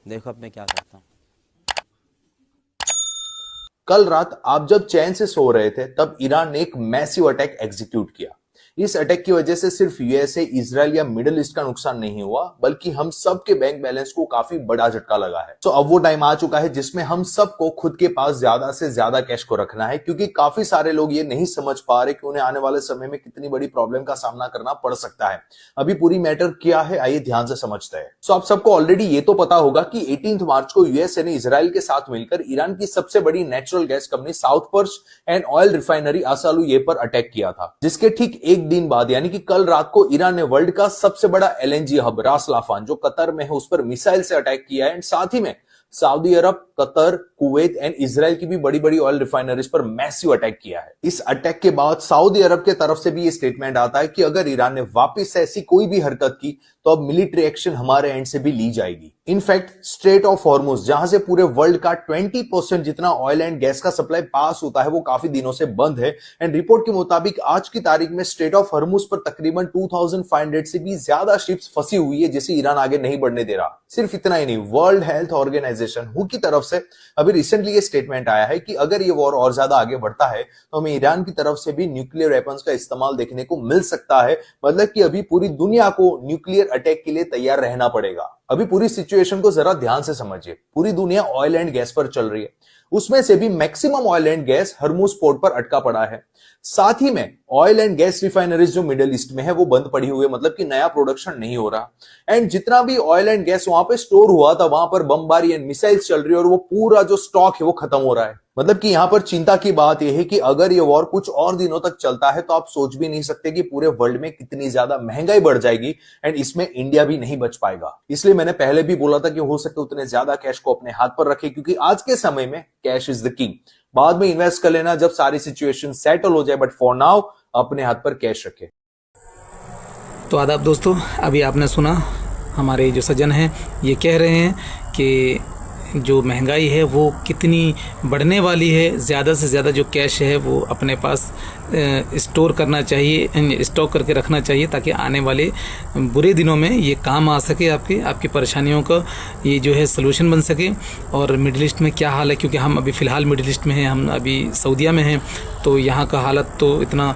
देखो अब मैं क्या करता हूँ। कल रात आप जब चैन से सो रहे थे तब ईरान ने एक मैसिव अटैक एग्जीक्यूट किया। इस अटैक की वजह से सिर्फ यूएसए, इजराइल या मिडिल ईस्ट का नुकसान नहीं हुआ, बल्कि हम सब के बैंक बैलेंस को काफी बड़ा झटका लगा है। तो अब वो टाइम आ चुका है जिसमें हम सबको खुद के पास ज्यादा से ज्यादा कैश को रखना है, क्योंकि काफी सारे लोग ये नहीं समझ पा रहे कि उन्हें आने वाले समय में कितनी बड़ी प्रॉब्लम का सामना करना पड़ सकता है। अभी पूरी मैटर क्या है, आइए ध्यान से समझते हैं। आप सबको ऑलरेडी ये तो पता होगा कि 18 मार्च को यूएसए ने इजराइल के साथ मिलकर ईरान की सबसे बड़ी natural gas company South Pars and oil refinery Asaluyeh पर अटैक किया था, जिसके ठीक एक दिन बाद यानी कि कल रात को ईरान ने वर्ल्ड का सबसे बड़ा एलएनजी हब रास लाफान जो कतर में है उस पर मिसाइल से अटैक किया है। एंड साथ ही में Saudi Arab, Qatar, Kuwait and Israel की भी बड़ी बड़ी ऑयल रिफाइनरीज पर मैसिव अटैक किया है। इस अटैक के बाद सऊदी अरब के तरफ से भी ये स्टेटमेंट आता है कि अगर ईरान ने वापस ऐसी कोई भी हरकत की तो अब मिलिट्री एक्शन हमारे एंड से भी ली जाएगी। इनफैक्ट स्ट्रेट ऑफ हॉर्मुज, जहां से पूरे वर्ल्ड का 20% जितना ऑयल एंड गैस का सप्लाई पास होता है, वो काफी दिनों से बंद है। एंड रिपोर्ट के मुताबिक आज की तारीख में स्ट्रेट ऑफ हॉर्मुज पर तकरीबन 2500 से भी ज्यादा शिप्स फंसी हुई है, जिसे ईरान आगे नहीं बढ़ने दे रहा। सिर्फ इतना ही नहीं, वर्ल्ड हेल्थ ऑर्गेनाइजेशन हु की तरफ से अभी रिसेंटली ये स्टेटमेंट आया है कि अगर ये वॉर और ज्यादा आगे बढ़ता है तो हमें ईरान की तरफ से भी न्यूक्लियर वेपन्स का इस्तेमाल देखने को मिल सकता है। मतलब कि अभी पूरी दुनिया को न्यूक्लियर अटैक के लिए तैयार रहना पड़ेगा। अभी पूरी सिचुएशन को जरा ध्यान से समझिए। पूरी दुनिया ऑयल एंड गैस पर चल रही है, उसमें से भी maximum oil and gas Hormuz port पर अटका पड़ा है। साथ ही में ऑयल एंड गैस रिफाइनरीज जो मिडिल ईस्ट में है वो बंद पड़ी हुई है, मतलब कि नया प्रोडक्शन नहीं हो रहा। एंड जितना भी ऑयल एंड गैस वहां पे स्टोर हुआ था, वहां पर बमबारी एंड मिसाइल्स चल रही है और वो पूरा जो स्टॉक है वो खत्म हो रहा है। मतलब कि यहां पर चिंता की बात यह है कि अगर ये वॉर कुछ और दिनों तक चलता है तो आप सोच भी नहीं सकते कि पूरे वर्ल्ड में कितनी ज्यादा महंगाई बढ़ जाएगी एंड इसमें इंडिया भी नहीं बच पाएगा। इसलिए मैंने पहले भी बोला था कि हो सके उतने ज्यादा कैश को अपने हाथ पर रखें, क्योंकि आज के समय में कैश इज द किंग। बाद में इन्वेस्ट कर लेना जब सारी सिचुएशन सेटल हो जाए, बट फॉर नाउ अपने हाथ पर कैश रखें। तो आदाब दोस्तों, अभी आपने सुना हमारे जो सज्जन हैं ये कह रहे हैं कि जो महंगाई है वो कितनी बढ़ने वाली है। ज़्यादा से ज़्यादा जो कैश है वो अपने पास स्टोर करना चाहिए, स्टॉक करके रखना चाहिए, ताकि आने वाले बुरे दिनों में ये काम आ सके, आपकी परेशानियों का ये जो है सलूशन बन सके। और मिडिल ईस्ट में क्या हाल है, क्योंकि हम अभी फ़िलहाल मिडिल ईस्ट में हैं, हम अभी सऊदीया में हैं, तो यहाँ का हालत तो इतना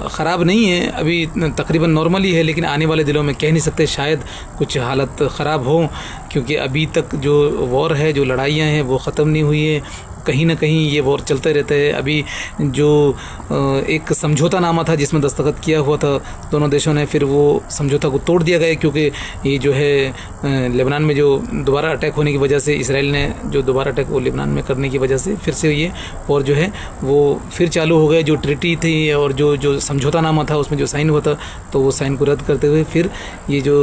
ख़राब नहीं है, अभी तकरीबन नॉर्मल ही है। लेकिन आने वाले दिनों में कह नहीं सकते, शायद कुछ हालत ख़राब हो, क्योंकि अभी तक जो वॉर है, जो लड़ाइयाँ हैं वो ख़त्म नहीं हुई है। कहीं ना कहीं ये वॉर चलते रहते हैं। अभी जो एक समझौता नामा था जिसमें दस्तखत किया हुआ था दोनों देशों ने, फिर वो समझौता को तोड़ दिया गया, क्योंकि ये जो है लेबनान में जो दोबारा अटैक होने की वजह से, इसराइल ने जो दोबारा अटैक वो लेबनान में करने की वजह से फिर से ये वॉर जो है वो फिर चालू हो गए। जो ट्रीटी थी और जो समझौता नामा था उसमें जो साइन हुआ था, तो वो साइन को रद्द करते हुए फिर ये जो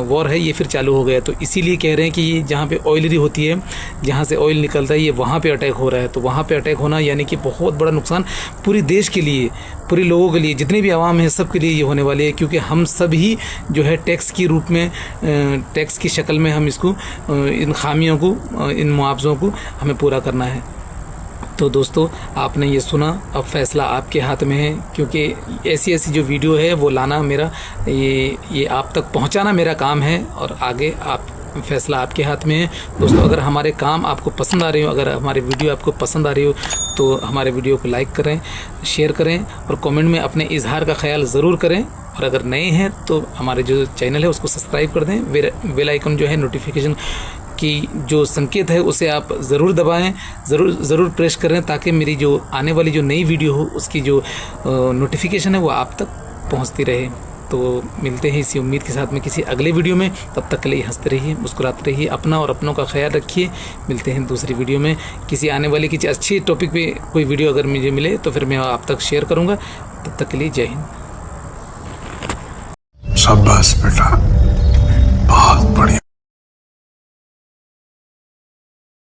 वॉर है ये फिर चालू हो गया। तो इसीलिए कह रहे हैं कि जहाँ पे ऑयलरी होती है, जहाँ से ऑयल निकलता है, ये वहाँ पे अटैक हो रहा है। तो वहाँ पे अटैक होना यानी कि बहुत बड़ा नुकसान पूरी देश के लिए, पूरे लोगों के लिए, जितने भी आवाम हैं सब के लिए ये होने वाली है, क्योंकि हम सभी जो है टैक्स की रूप में, टैक्स की शक्ल में हम इसको, इन खामियों को, इन मुआवज़ों को हमें पूरा करना है। तो दोस्तों आपने ये सुना, अब फैसला आपके हाथ में है, क्योंकि ऐसी जो वीडियो है वो लाना मेरा, ये आप तक पहुंचाना मेरा काम है, और आगे आप फैसला आपके हाथ में है। दोस्तों अगर हमारे काम आपको पसंद आ रहे हो, अगर हमारी वीडियो आपको पसंद आ रही हो, तो हमारे वीडियो को लाइक करें, शेयर करें और कमेंट में अपने इजहार का ख्याल ज़रूर करें। और अगर नए हैं तो हमारे जो चैनल है उसको सब्सक्राइब कर दें। बेल आइकन जो है नोटिफिकेशन की जो संकेत है उसे आप ज़रूर दबाएं, ज़रूर प्रेस करें, ताकि मेरी जो आने वाली जो नई वीडियो हो उसकी जो नोटिफिकेशन है वो आप तक पहुंचती रहे। तो मिलते हैं इसी उम्मीद के साथ में किसी अगले वीडियो में। तब तक के लिए हंसते रहिए, मुस्कुराते रहिए, अपना और अपनों का ख्याल रखिए। मिलते हैं दूसरी वीडियो में किसी आने वाली किसी अच्छी टॉपिक पे कोई वीडियो अगर मुझे मिले तो फिर मैं आप तक शेयर करूँगा। तब तक के लिए जय हिंद। शाबाश बेटा, बहुत बढ़िया।